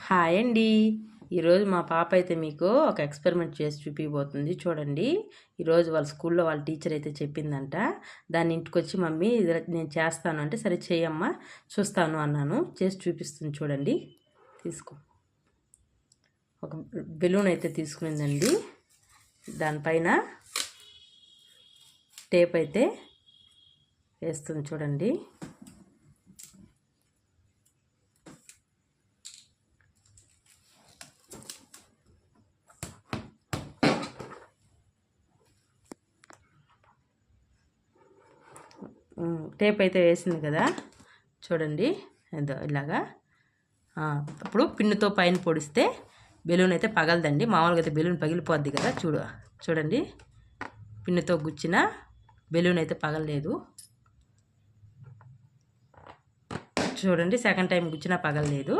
Hi అండి. ఈరోజు మా పాప అయితే మీకు ఒక ఎక్స్పెరిమెంట్ చేసి చూపిపోతుంది చూడండి. ఈరోజు వాళ్ళ స్కూల్లో వాళ్ళ టీచర్ అయితే చెప్పిందంట. దాన్ని ఇంటికి వచ్చి మమ్మీ నేను చేస్తాను అంటే, సరే చేయమ్మా చూస్తాను అన్నాను. చేసి చూపిస్తుంది చూడండి. తీసుకో. ఒక బెలూన్ అయితే తీసుకునిందండి. దానిపైన టేప్ అయితే వేస్తుంది చూడండి. టేప్ అయితే వేసింది కదా చూడండి. ఏదో ఇలాగా అప్పుడు పిన్నుతో పైన పొడిస్తే బెలూన్ అయితే పగలదండి. మామూలుగా అయితే బెలూన్ పగిలిపోద్ది కదా. చూడండి, పిన్నుతో గుచ్చిన బెలూన్ అయితే పగలలేదు. చూడండి, సెకండ్ టైం గుచ్చినా పగలలేదు.